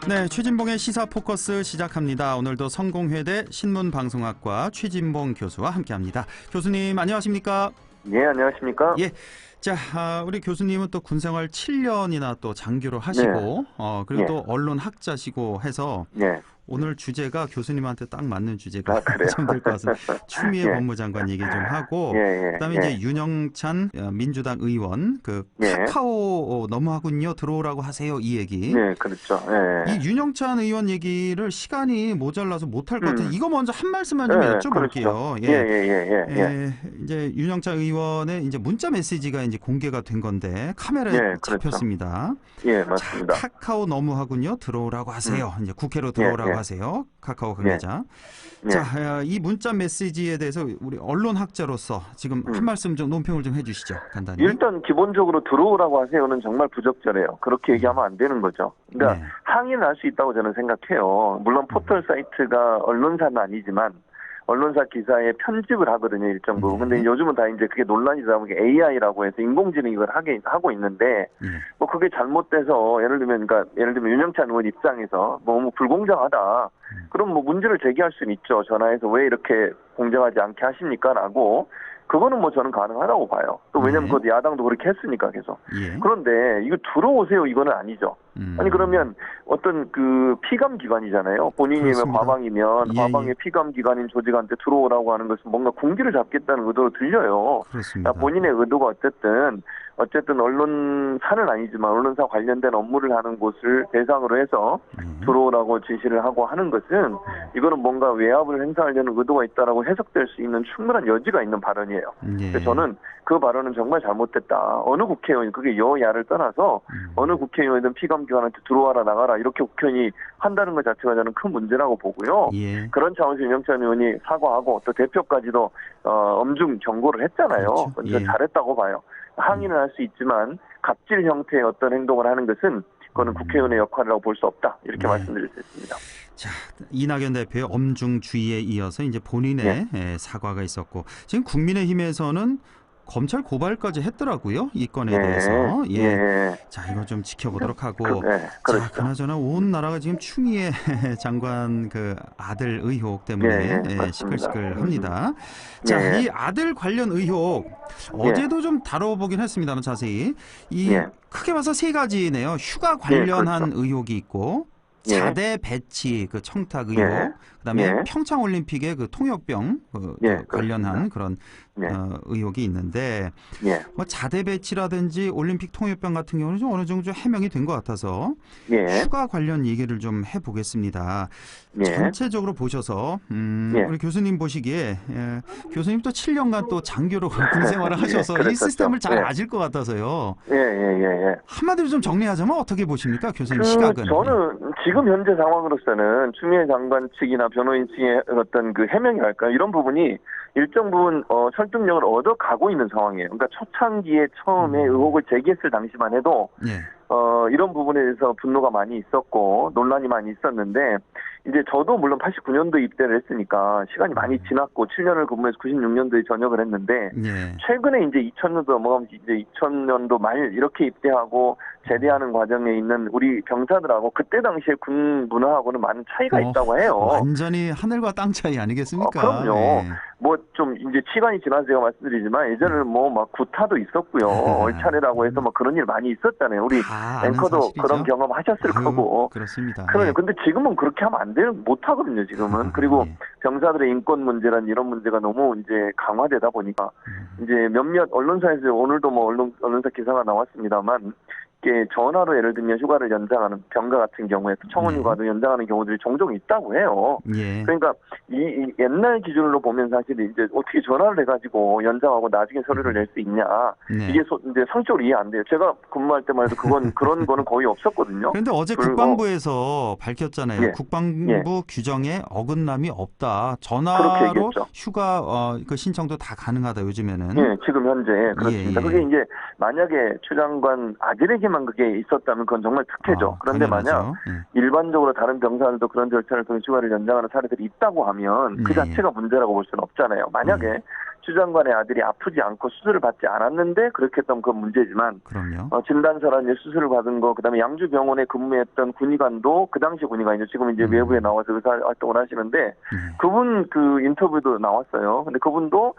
네, 최진봉의 시사 포커스 시작합니다. 오늘도 성공회대 신문방송학과 최진봉 교수와 함께합니다. 교수님 안녕하십니까? 네, 안녕하십니까? 예. 자, 우리 교수님은 또 군생활 7년이나 또 장교를 하시고, 그리고 네. 또 언론학자시고 해서 네. 오늘 주제가 교수님한테 딱 맞는 주제가 그래요? 좀 될 것 같습니다. 추미애 예. 법무장관 얘기 좀 하고, 그다음에 예. 이제 윤영찬 민주당 의원 카카오 너무하군요 들어오라고 하세요 이 얘기. 네, 그렇죠. 예. 이 윤영찬 의원 얘기를 시간이 모자라서 못할 것 같아요. 이거 먼저 한 말씀만 좀 여쭤볼게요. 그렇죠. 이제 윤영찬 의원의 이제 문자 메시지가 이제 공개가 된 건데 카메라에 잡혔습니다. 예, 맞습니다. 자, 카카오 너무하군요. 들어오라고 하세요. 이제 국회로 들어오라고 하세요. 카카오 관계자. 자, 이 문자 메시지에 대해서 우리 언론학자로서 지금 한 말씀 좀 논평을 좀 해주시죠. 간단히. 일단 기본적으로 들어오라고 하세요는 정말 부적절해요. 그렇게 얘기하면 안 되는 거죠. 그러니까 항의는 할 수 있다고 저는 생각해요. 물론 포털 사이트가 언론사는 아니지만 언론사 기사에 편집을 하거든요, 일정 부분. 근데 요즘은 다 이제 그게 논란이 되다 보니까 AI라고 해서 인공지능이 이걸 하고 있는데, 뭐 그게 잘못돼서 예를 들면 윤영찬 의원 입장에서 너무 불공정하다. 그럼 뭐 문제를 제기할 수는 있죠. 전화해서 왜 이렇게 공정하지 않게 하십니까?라고. 그거는 뭐 저는 가능하다고 봐요. 또 왜냐면 그것도 야당도 그렇게 했으니까 계속. 그런데 이거 들어오세요 이거는 아니죠. 아니 그러면 어떤 그 피감 기관이잖아요. 본인이 과방이면 과방의 피감 기관인 조직한테 들어오라고 하는 것은 뭔가 공기를 잡겠다는 의도로 들려요. 그러니까 본인의 의도가 어쨌든 언론사는 아니지만 언론사 관련된 업무를 하는 곳을 대상으로 해서 들어오라고 지시를 하고 하는 것은 이거는 뭔가 외압을 행사하려는 의도가 있다라고 해석될 수 있는 충분한 여지가 있는 발언이에요. 그래서 저는 그 발언은 정말 잘못됐다. 어느 국회의원, 그게 여야를 떠나서 어느 국회의원이든 피감기관한테 들어와라 나가라 이렇게 국회의원이 한다는 것 자체가 저는 큰 문제라고 보고요. 그런 차원에서 윤영찬 의원이 사과하고 또 대표까지도 엄중 경고를 했잖아요. 그건 잘했다고 봐요. 항의는 할 수 있지만 갑질 형태의 어떤 행동을 하는 것은 그거는 국회의원의 역할이라고 볼 수 없다. 이렇게 말씀드릴 수 있습니다. 자, 이낙연 대표의 엄중주의에 이어서 이제 본인의 사과가 있었고 지금 국민의힘에서는 검찰 고발까지 했더라고요. 이 건에 대해서. 자, 이거 좀 지켜보도록 하고. 자, 그나저나 온 나라가 지금 추미애 장관 그 아들 의혹 때문에 시끌시끌합니다. 자, 이 아들 관련 의혹 어제도 좀 다뤄보긴 했습니다만 자세히. 크게 봐서 세 가지네요. 휴가 관련한 의혹이 있고 자대 배치 그 청탁 의혹, 그다음에 평창 올림픽의 그 통역병 관련한 그런 의혹이 있는데 뭐 자대 배치라든지 올림픽 통역병 같은 경우는 좀 어느 정도 좀 해명이 된 것 같아서 휴가 관련 얘기를 좀 해보겠습니다. 전체적으로 보셔서 우리 교수님 보시기에 교수님 또 7년간 또 장교로 군 생활을 하셔서 이 시스템을 잘 아실 것 같아서요. 한마디로 좀 정리하자면 어떻게 보십니까, 교수님 시각은? 저는 지금 현재 상황으로서는 추미애 장관 측이나 변호인 측의 어떤 그 해명이랄까 이런 부분이 일정 부분 설득력을 얻어가고 있는 상황이에요. 그러니까 초창기에 처음에 의혹을 제기했을 당시만 해도 이런 부분에 대해서 분노가 많이 있었고 논란이 많이 있었는데 이제 저도 물론 89년도 입대를 했으니까 시간이 많이 지났고 7년을 근무해서 96년도에 전역을 했는데 최근에 이제 2000년도 넘어가면서 이제 2000년도 말 이렇게 입대하고 제대하는 과정에 있는 우리 병사들하고 그때 당시에 군 문화하고는 많은 차이가 있다고 해요. 완전히 하늘과 땅 차이 아니겠습니까? 그럼요. 뭐 좀 이제 시간이 지나서 제가 말씀드리지만 예전에는 뭐 막 구타도 있었고요. 얼차례라고 해서 막 그런 일 많이 있었잖아요. 우리 앵커도 그런 경험 하셨을 거고. 그렇습니다. 근데 지금은 그렇게 하면 안 돼요. 못 하거든요, 지금은. 그리고 병사들의 인권 문제란 이런 문제가 너무 이제 강화되다 보니까 이제 몇몇 언론사에서 오늘도 뭐 언론사 기사가 나왔습니다만 전화로 예를 들면 휴가를 연장하는 병가 같은 경우에 청원 휴가도 연장하는 경우들이 종종 있다고 해요. 그러니까 이 옛날 기준으로 보면 사실 이제 어떻게 전화를 해가지고 연장하고 나중에 서류를 낼 수 있냐 이게 이제 상식적으로 이해 안 돼요. 제가 근무할 때만 해도 그런 거는 거의 없었거든요. 그런데 어제 국방부에서 밝혔잖아요. 국방부 규정에 어긋남이 없다. 전화로 휴가 그 신청도 다 가능하다 요즘에는. 지금 현재 그렇습니다. 그게 이제 만약에 추 장관 아들에게만 경찰에만 그게 있었다면 그건 정말 특혜죠. 그런데 당연하죠. 만약 일반적으로 다른 병사들도 그런 절차를 통해 휴가를 연장하는 사례들이 있다고 하면 그 자체가 문제라고 볼 수는 없잖아요. 만약에 추 장관의 아들이 아프지 않고 수술을 받지 않았는데 그렇게 했다면 그건 문제지만 그럼요. 진단서랑 이제 수술을 받은 거 그다음에 양주병원에 근무했던 군의관도 그 당시 군의관이죠. 지금 이제 외부에 나와서 의사 활동을 하시는데 그분 그 인터뷰도 나왔어요. 근데 그분도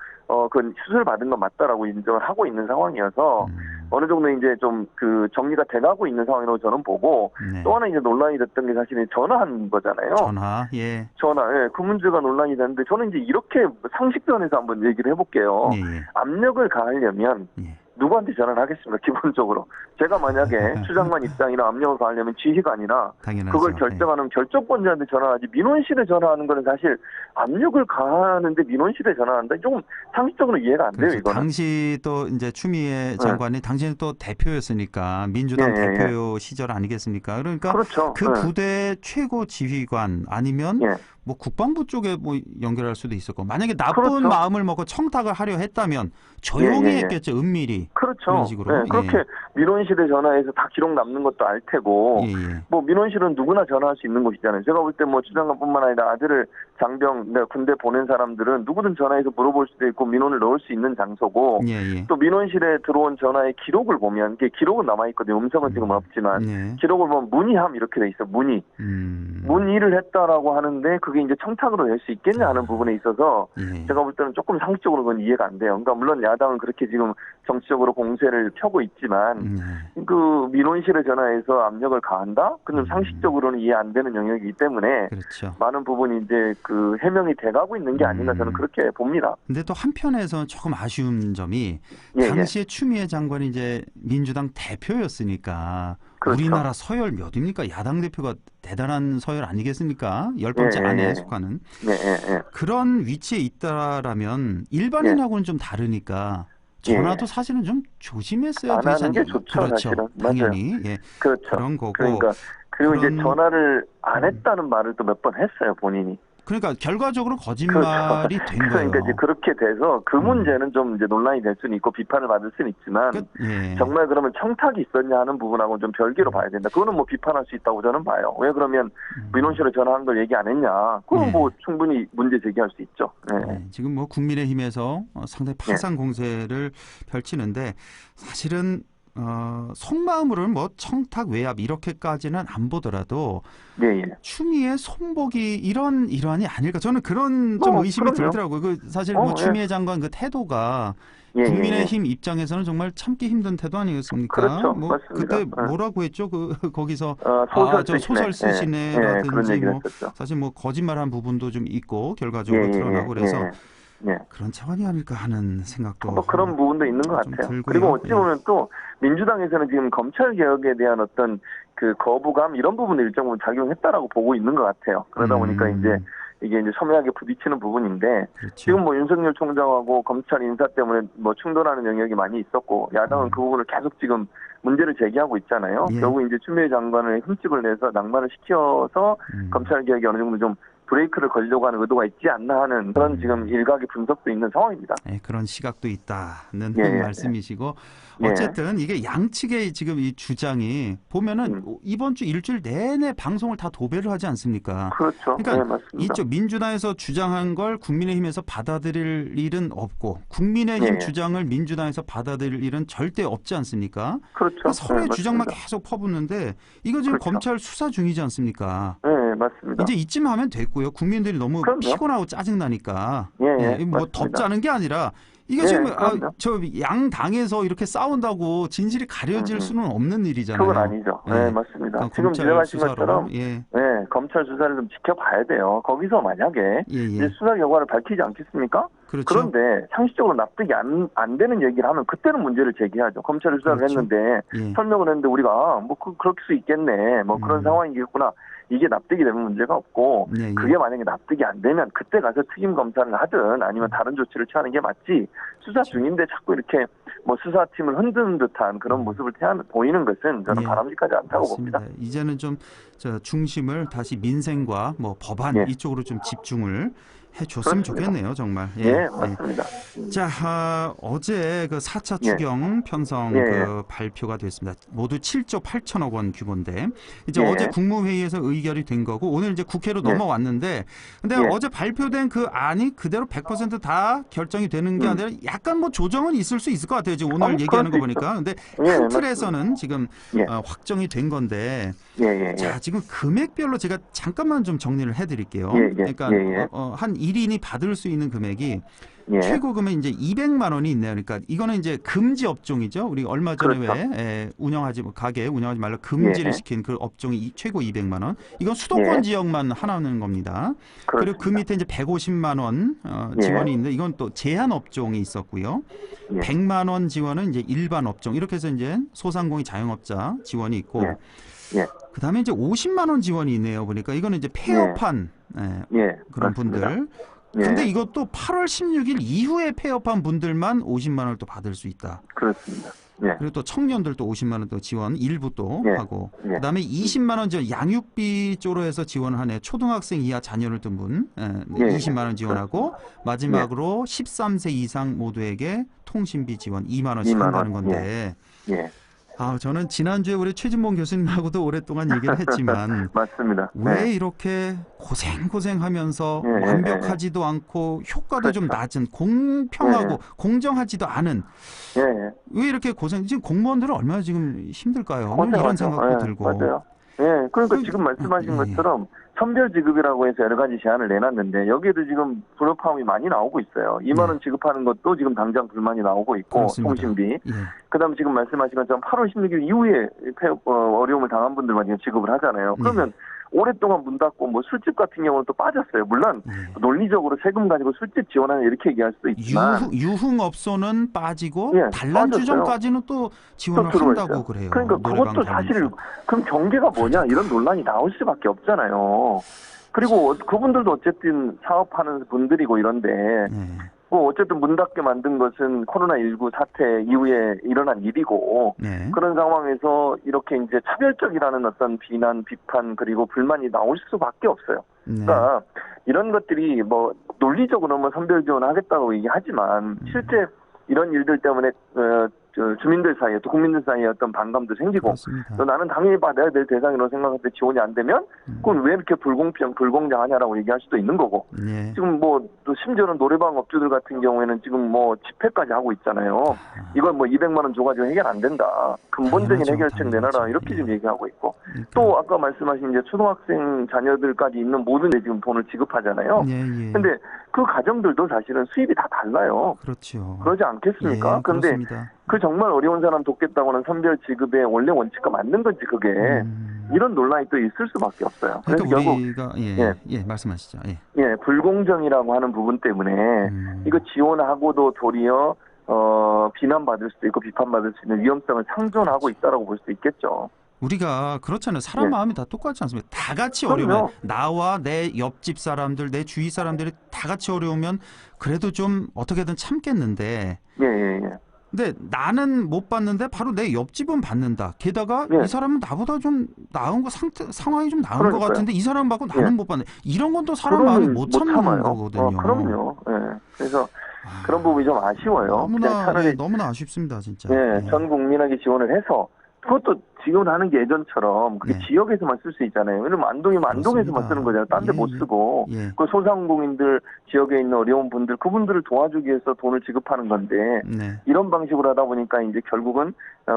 그 수술 받은 건 맞다라고 인정을 하고 있는 상황이어서 어느 정도 이제 좀 그 정리가 돼가고 있는 상황이라고 저는 보고 네. 또 하나 이제 논란이 됐던 게 사실은 전화한 거잖아요. 전화. 예. 전화, 예, 그 문제가 논란이 됐는데 저는 이제 이렇게 상식선에서 한번 얘기를 해볼게요. 예. 압력을 가하려면 예. 누구한테 전화를 하겠습니까? 기본적으로. 제가 만약에 추 장관 입장이나 압력을 가하려면 지휘가 아니라 당연하죠. 그걸 결정하는 결정권자한테 전화하지 민원실에 전화하는 거는 사실 압력을 가하는데 민원실에 전화한다? 조금 상식적으로 이해가 안 돼요, 그렇죠. 이거는. 당시 또 이제 추미애 장관이 당시에는 또 대표였으니까 민주당 대표 시절 아니겠습니까? 그러니까 그렇죠. 그 부대 최고 지휘관 아니면 예. 뭐 국방부 쪽에 뭐 연결할 수도 있었고 만약에 나쁜 그렇죠. 마음을 먹고 청탁을 하려 했다면 조용히 했겠죠. 은밀히. 그렇죠. 그런 식으로. 네, 그렇게 민원실에 전화해서 다 기록 남는 것도 알 테고 뭐 민원실은 누구나 전화할 수 있는 곳이잖아요. 제가 볼 때 뭐 추 장관뿐만 아니라 아들을 장병 군대 보낸 사람들은 누구든 전화해서 물어볼 수도 있고 민원을 넣을 수 있는 장소고 또 민원실에 들어온 전화의 기록을 보면 이게 기록은 남아있거든요. 음성은 지금 없지만 기록을 보면 문의함 이렇게 돼 있어. 문의를 했다라고 하는데 그게 이제 청탁으로 될 수 있겠냐 하는 부분에 있어서 제가 볼 때는 조금 상식적으로 그건 이해가 안 돼요. 그러니까 물론 야당은 그렇게 지금 정치적으로 공세를 펴고 있지만 그 민원실에 전화해서 압력을 가한다? 그건 상식적으로는 이해 안 되는 영역이기 때문에 그렇죠. 많은 부분이 이제 그 해명이 돼가고 있는 게 아닌가 저는 그렇게 봅니다. 근데 또 한편에서는 조금 아쉬운 점이 당시에 추미애 장관이 이제 민주당 대표였으니까 그렇죠. 우리나라 서열 몇입니까? 야당 대표가 대단한 서열 아니겠습니까? 10번째 안에 속하는. 그런 위치에 있다라면 일반인하고는 좀 다르니까 전화도 사실은 좀 조심했어야 되지 않나? 안 하는 게 않나요? 좋죠, 그렇죠. 사실은. 당연히. 맞아요. 예. 그렇죠. 그런 거고. 그러니까 그리고 이제 전화를 안 했다는 말을 또 몇 번 했어요, 본인이. 그러니까 결과적으로 거짓말이 된 거예요. 그러니까 이제 그렇게 돼서 그 문제는 좀 이제 논란이 될 수는 있고 비판을 받을 수는 있지만 정말 그러면 청탁이 있었냐 하는 부분하고는 좀 별개로 봐야 된다. 그거는 뭐 비판할 수 있다고 저는 봐요. 왜 그러면 민원실에 전화한 걸 얘기 안 했냐? 그건 뭐 충분히 문제 제기할 수 있죠. 지금 뭐 국민의힘에서 상당히 파상 공세를 펼치는데 사실은 속마음으로는 뭐 청탁 외압 이렇게까지는 안 보더라도 추미애 손복이 이런 일환이 아닐까 저는 그런 좀 의심이 들더라고요. 그 사실 뭐 추미애 장관 그 태도가 국민의힘 입장에서는 정말 참기 힘든 태도 아니겠습니까? 그렇죠. 뭐 맞습니다. 그때 뭐라고 했죠? 거기서 소설 쓰시네라든지 뭐 사실 뭐 거짓말한 부분도 좀 있고 결과적으로 드러나고 그래서. 그런 차원이 아닐까 하는 생각도 뭐 그런 부분도 있는 것 같아요. 들고요. 그리고 어찌 보면 또 민주당에서는 지금 검찰 개혁에 대한 어떤 그 거부감 이런 부분이 일정 부분 작용했다라고 보고 있는 것 같아요. 그러다 보니까 이제 이게 이제 첨예하게 부딪히는 부분인데 지금 뭐 윤석열 총장하고 검찰 인사 때문에 뭐 충돌하는 영역이 많이 있었고 야당은 그 부분을 계속 지금 문제를 제기하고 있잖아요. 결국 이제 추미애 장관을 흠집을 내서 낭만을 시켜서 검찰 개혁이 어느 정도 좀 브레이크를 걸려고 하는 의도가 있지 않나 하는 그런 지금 일각의 분석도 있는 상황입니다. 그런 시각도 있다는 말씀이시고 어쨌든 이게 양측의 지금 이 주장이 보면은 이번 주 일주일 내내 방송을 다 도배를 하지 않습니까? 그렇죠. 그러니까 맞습니다. 이쪽 민주당에서 주장한 걸 국민의힘에서 받아들일 일은 없고 국민의힘 주장을 민주당에서 받아들일 일은 절대 없지 않습니까? 그렇죠. 그러니까 서로의 주장만 계속 퍼붓는데 이거 지금 검찰 수사 중이지 않습니까? 맞습니다. 이제 이쯤 하면 됐고요. 국민들이 너무 피곤하고 짜증나니까. 뭐 덥자는 게 아니라 이게 지금 저 양당에서 이렇게 싸운다고 진실이 가려질 수는 없는 일이잖아요. 그건 아니죠. 맞습니다. 그러니까 지금 지적하신 것처럼 검찰 수사를 좀 지켜봐야 돼요. 거기서 만약에 이제 수사 결과를 밝히지 않겠습니까? 그렇죠. 그런데 상식적으로 납득이 안 되는 얘기를 하면 그때는 문제를 제기하죠. 검찰이 수사를 했는데 설명을 했는데 우리가 뭐 그럴 수 있겠네. 뭐 그런 상황이겠구나. 이게 납득이 되면 문제가 없고 그게 만약에 납득이 안 되면 그때 가서 특임 검사를 하든 아니면 다른 조치를 취하는 게 맞지 수사 중인데 자꾸 이렇게 뭐 수사팀을 흔드는 듯한 그런 모습을 보이는 것은 저는 바람직하지 않다고 봅니다. 이제는 좀 중심을 다시 민생과 뭐 법안 이쪽으로 좀 집중을 해줬으면 그렇습니다. 좋겠네요, 정말. 예, 맞습니다. 자, 어제 그 4차 예. 추경 편성 예, 그 발표가 됐습니다. 모두 7조 8천억 원 규모인데 이제 예. 어제 국무회의에서 의결이 된 거고 오늘 이제 국회로 예. 넘어왔는데 근데 예. 어제 발표된 그 안이 그대로 100%다 결정이 되는 게 아니라 약간 뭐 조정은 있을 수 있을 것 같아요. 지금 오늘 얘기하는 거 보니까. 근데 예, 큰 틀에서는 지금 예. 확정이 된 건데 예. 자, 지금 금액별로 제가 잠깐만 좀 정리를 해드릴게요. 예. 그러니까 한 1인이 받을 수 있는 금액이 예. 최고 금액 이제 200만 원이 있네요. 그러니까 이거는 이제 금지 업종이죠. 우리 얼마 전에 그렇죠. 왜 가게 운영하지 말라 금지를 예. 시킨 그 업종이 최고 200만 원. 이건 수도권 예. 지역만 하나는 겁니다. 그렇습니다. 그리고 그 밑에 이제 150만 원 지원이 있는데 이건 또 제한 업종이 있었고요. 예. 100만 원 지원은 이제 일반 업종 이렇게 해서 이제 소상공인 자영업자 지원이 있고 예. 그다음에 이제 50만 원 지원이 있네요. 보니까 이거는 이제 폐업한 예. 그런 맞습니다. 분들. 예. 근데 이것도 8월 16일 이후에 폐업한 분들만 50만 원을 또 받을 수 있다. 그렇습니다. 예. 그리고 또 청년들도 50만 원 또 지원 일부 또 예. 하고 예. 그다음에 20만 원 지원 양육비 쪽으로 해서 지원을 하네. 초등학생 이하 자녀를 둔 분 20만 원 지원하고 마지막으로 13세 이상 모두에게 통신비 지원 2만 원씩 2만 원. 한다는 건데 예. 저는 지난주에 우리 최진봉 교수님하고도 오랫동안 얘기를 했지만 맞습니다. 왜 이렇게 고생하면서 예. 완벽하지도 않고 효과도 그렇죠. 좀 낮은 공평하고 공정하지도 않은 예. 왜 이렇게 지금 공무원들은 얼마나 지금 힘들까요? 고생하죠. 이런 생각도 예, 들고 맞아요. 예, 그러니까 지금 말씀하신 것처럼 선별 지급이라고 해서 여러 가지 제한을 내놨는데 여기에도 지금 불협화음이 많이 나오고 있어요. 2만 원 지급하는 것도 지금 당장 불만이 나오고 있고 그렇습니다. 통신비. 그다음에 지금 말씀하신 것처럼 8월 16일 이후에 어려움을 당한 분들만 지금 지급을 하잖아요. 그러면 오랫동안 문 닫고 뭐 술집 같은 경우는 또 빠졌어요. 물론 논리적으로 세금 가지고 술집 지원하는 이렇게 얘기할 수도 있지만 유흥업소는 빠지고 예, 단란주점까지는 또 지원을 또 한다고 있어요. 그래요. 그러니까 그것도 사실 그럼 경계가 뭐냐 이런 논란이 나올 수밖에 없잖아요. 그리고 그분들도 어쨌든 사업하는 분들이고 이런데 뭐 어쨌든 문 닫게 만든 것은 코로나19 사태 이후에 일어난 일이고 그런 상황에서 이렇게 이제 차별적이라는 어떤 비난, 비판 그리고 불만이 나올 수밖에 없어요. 그러니까 이런 것들이 뭐 논리적으로 뭐 선별 지원을 하겠다고 얘기하지만 실제 이런 일들 때문에 주민들 사이에 또 국민들 사이에 어떤 반감도 생기고 또 나는 당연히 받아야 될 대상이라고 생각할 때 지원이 안 되면 그건 왜 이렇게 불공정하냐라고 얘기할 수도 있는 거고 지금 뭐 또 심지어는 노래방 업주들 같은 경우에는 지금 뭐 집회까지 하고 있잖아요. 이건 뭐 200만 원 줘가지고 해결 안 된다. 근본적인 해결책 내놔라 이렇게 지금 얘기하고 있고 또 아까 말씀하신 이제 초등학생 자녀들까지 있는 모든 데 지금 돈을 지급하잖아요. 근데 그 가정들도 사실은 수입이 다 달라요. 그렇죠. 그러지 않겠습니까? 그런데 그 정말 어려운 사람 돕겠다고 하는 선별 지급의 원래 원칙과 맞는 건지 그게 이런 논란이 또 있을 수밖에 없어요. 그래서 그러니까 결국 우리가 말씀하시죠. 불공정이라고 하는 부분 때문에 이거 지원하고도 도리어 비난받을 수도 있고 비판받을 수 있는 위험성을 상존하고 있다라고 볼 수 있겠죠. 우리가 그렇잖아요. 사람 마음이 다 똑같지 않습니까? 다 같이 어려우면 나와 내 옆집 사람들, 내 주위 사람들이 다 같이 어려우면 그래도 좀 어떻게든 참겠는데 근데 나는 못 받는데 바로 내 옆집은 받는다. 게다가 이 사람은 나보다 좀 나은 상황이 좀 나은 것 같은데 이 사람 받고 나는 못 받는. 이런 건 또 사람 마음이 못 참는 거거든요. 그럼요. 그래서 그런 부분이 좀 아쉬워요. 너무나 아쉽습니다, 진짜. 전 국민에게 지원을 해서 그것도 지원하는 게 예전처럼 그게 지역에서만 쓸 수 있잖아요. 왜냐면 안동이면 안동에서만 쓰는 거잖아요. 딴 데 못 쓰고. 그 소상공인들 지역에 있는 어려운 분들 그분들을 도와주기 위해서 돈을 지급하는 건데 이런 방식으로 하다 보니까 이제 결국은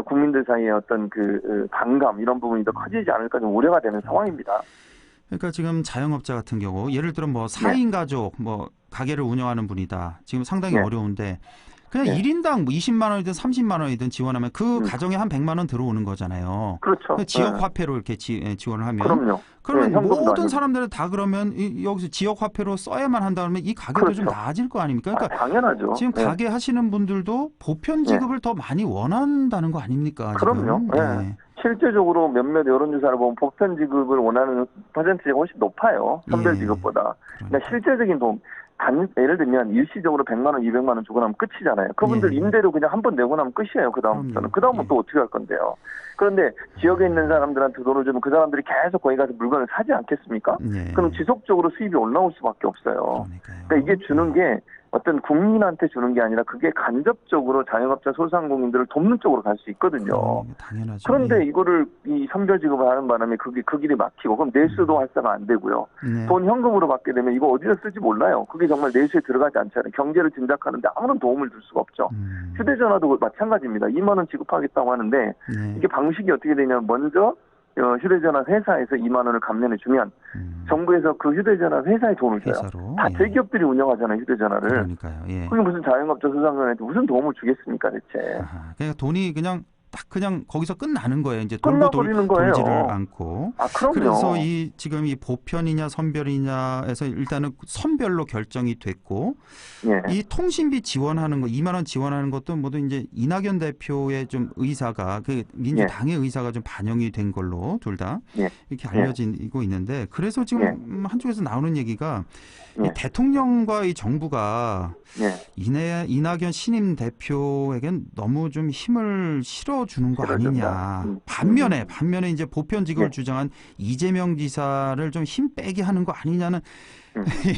국민들 사이에 어떤 그 반감 이런 부분이 더 커지지 않을까 좀 우려가 되는 상황입니다. 그러니까 지금 자영업자 같은 경우 예를 들어 뭐 4인 가족 뭐 가게를 운영하는 분이다. 지금 상당히 어려운데 그냥 1인당 뭐 20만 원이든 30만 원이든 지원하면 그 가정에 한 100만 원 들어오는 거잖아요. 그렇죠. 지역 화폐로 이렇게 지원을 하면. 그럼요. 그러면 모든 사람들은 다 그러면 여기서 지역 화폐로 써야만 한다면 이 가게도 좀 나아질 거 아닙니까? 그러니까 당연하죠. 지금 가게 하시는 분들도 보편 지급을 더 많이 원한다는 거 아닙니까? 그럼요. 실제적으로 몇몇 여론조사를 보면 보편 지급을 원하는 퍼센트가 훨씬 높아요. 선별 지급보다. 그러니까 실질적인 도움. 예를 들면 일시적으로 100만 원, 200만 원 주고 나면 끝이잖아요. 그분들 예. 임대료 그냥 한 번 내고 나면 끝이에요. 그다음부터는. 그다음은 예. 또 어떻게 할 건데요. 그런데 지역에 있는 사람들한테 돈을 주면 그 사람들이 계속 거기 가서 물건을 사지 않겠습니까? 예. 그럼 지속적으로 수입이 올라올 수밖에 없어요. 그러니까요. 그러니까 이게 주는 게 어떤 국민한테 주는 게 아니라 그게 간접적으로 자영업자 소상공인들을 돕는 쪽으로 갈 수 있거든요. 당연하죠. 그런데 예. 이거를 이 선별 지급을 하는 바람에 그게 그 길이 막히고 그럼 내수도 활성화 안 되고요. 네. 돈 현금으로 받게 되면 이거 어디서 쓸지 몰라요. 그게 정말 내수에 들어가지 않잖아요. 경제를 진작하는데 아무런 도움을 줄 수가 없죠. 휴대전화도 마찬가지입니다. 2만 원 지급하겠다고 하는데 네. 이게 방식이 어떻게 되냐면 먼저 휴대전화 회사에서 2만 원을 감면해 주면 정부에서 그 휴대전화 회사에 돈을 줘요. 회사로. 다 예. 대기업들이 운영하잖아요, 휴대전화를. 그러니까요. 예. 그게 무슨 자영업자 소상공인한테 무슨 도움을 주겠습니까, 대체. 아하, 그러니까 돈이 그냥 딱 그냥 거기서 끝나는 거예요. 이제 돌고 끝나버리는 거예요. 돌지를 않고. 아, 그럼요. 그래서 이 지금 이 보편이냐 선별이냐에서 일단은 선별로 결정이 됐고 예. 이 통신비 지원하는 거 2만 원 지원하는 것도 모두 이제 이낙연 대표의 좀 의사가 그 민주당의 의사가 좀 반영이 된 걸로 둘 다 예. 이렇게 알려지고 있는데 그래서 지금 예. 한쪽에서 나오는 얘기가 이 예. 대통령과 이 정부가 예. 이낙연 신임 대표에겐 너무 좀 힘을 실어주는 거 실어준다. 아니냐. 반면에 이제 보편 지급을 예. 주장한 이재명 지사를 좀 힘 빼게 하는 거 아니냐는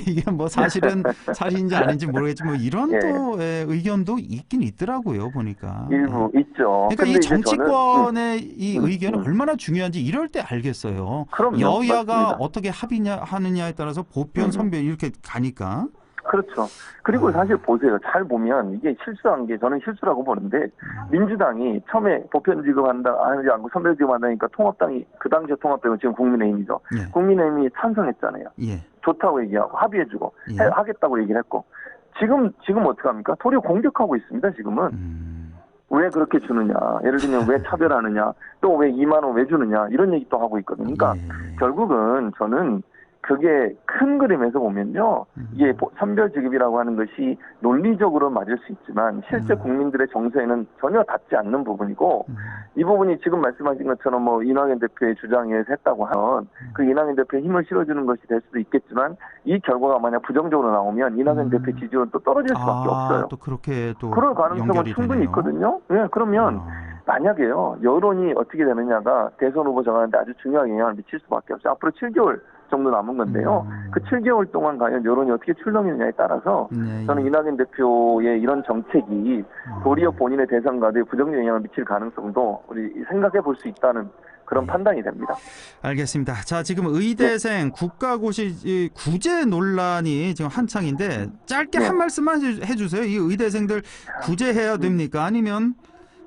이게 뭐 사실인지 아닌지 모르겠지만 뭐 이런 예. 또 의견도 있긴 있더라고요 보니까. 일부 있죠. 그러니까 근데 이 이제 정치권의 이 의견이 음. 얼마나 중요한지 이럴 때 알겠어요. 그럼요. 여야가 맞습니다. 어떻게 하느냐에 따라서 보편 선별 이렇게 가니까. 그렇죠. 그리고 사실 보세요. 잘 보면 이게 실수한 게 저는 실수라고 보는데 민주당이 처음에 보편 지급한다 하지 않고 선별 지급한다니까 통합당이 그 당시에 통합당은 지금 국민의힘이죠. 예. 국민의힘이 찬성했잖아요. 예. 좋다고 얘기하고 합의해주고 예. 하겠다고 얘기를 했고 지금 어떻게 합니까? 도리어 공격하고 있습니다. 지금은. 왜 그렇게 주느냐. 예를 들면 왜 차별하느냐. 또 왜 2만 원 왜 주느냐. 이런 얘기 또 하고 있거든요. 그러니까 예. 결국은 저는 그게 큰 그림에서 보면요. 이게 선별 지급이라고 하는 것이 논리적으로 맞을 수 있지만 실제 국민들의 정서에는 전혀 닿지 않는 부분이고 이 부분이 지금 말씀하신 것처럼 뭐 이낙연 대표의 주장에 의해서 했다고 하면 그 이낙연 대표의 힘을 실어주는 것이 될 수도 있겠지만 이 결과가 만약 부정적으로 나오면 이낙연 대표 지지율은 또 떨어질 수밖에 없어요. 또 그렇게 또 그럴 가능성은 연결이 충분히 되네요. 있거든요. 예, 그러면 만약에요. 여론이 어떻게 되느냐가 대선 후보 정하는데 아주 중요하게 영향을 미칠 수밖에 없어요. 앞으로 7개월 정도 남은 건데요. 그 7개월 동안 과연 여론이 어떻게 출렁이느냐에 따라서 네, 저는 이낙연 대표의 이런 정책이 도리어 본인의 대선과도 부정적 영향을 미칠 가능성도 우리 생각해 볼 수 있다는 그런 판단이 됩니다. 알겠습니다. 자, 지금 의대생 국가고시 구제 논란이 지금 한창인데 짧게 한 말씀만 해주세요. 이 의대생들 구제해야 됩니까? 아니면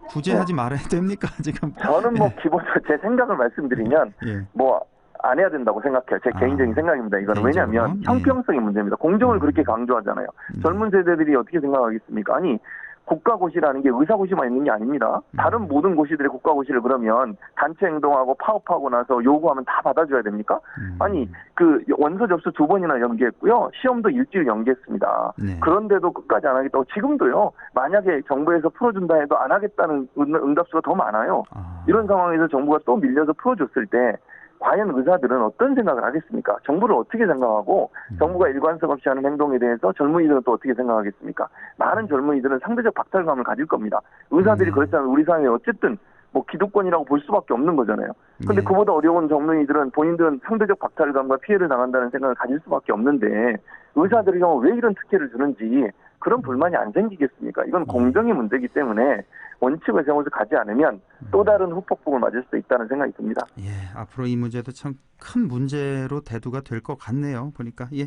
구제하지 말아야 됩니까? 지금 저는 뭐 기본적으로 제 생각을 말씀드리면 뭐 안 해야 된다고 생각해요. 제 개인적인 생각입니다. 이거는 왜냐하면 형평성의 문제입니다. 공정을 그렇게 강조하잖아요. 젊은 세대들이 어떻게 생각하겠습니까? 아니 국가고시라는 게 의사고시만 있는 게 아닙니다. 다른 모든 고시들의 국가고시를 그러면 단체 행동하고 파업하고 나서 요구하면 다 받아줘야 됩니까? 아니 그 원서 접수 2번이나 연기했고요. 시험도 일주일 연기했습니다. 네. 그런데도 끝까지 안 하겠다고 지금도요. 만약에 정부에서 풀어준다 해도 안 하겠다는 응답수가 더 많아요. 이런 상황에서 정부가 또 밀려서 풀어줬을 때 과연 의사들은 어떤 생각을 하겠습니까? 정부를 어떻게 생각하고 정부가 일관성 없이 하는 행동에 대해서 젊은이들은 또 어떻게 생각하겠습니까? 많은 젊은이들은 상대적 박탈감을 가질 겁니다. 의사들이 그렇다면 우리 사회에 어쨌든 뭐 기득권이라고 볼 수밖에 없는 거잖아요. 근데 그보다 어려운 젊은이들은 본인들은 상대적 박탈감과 피해를 당한다는 생각을 가질 수밖에 없는데 의사들의 경우 왜 이런 특혜를 주는지 그런 불만이 안 생기겠습니까? 이건 공정의 문제이기 때문에 원칙을 세워서 가지 않으면 또 다른 후폭풍을 맞을 수도 있다는 생각이 듭니다. 예, 앞으로 이 문제도 참 큰 문제로 대두가 될 것 같네요. 보니까. 예,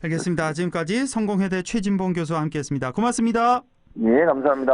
알겠습니다. 지금까지 성공회대 최진봉 교수와 함께했습니다. 고맙습니다. 예, 감사합니다.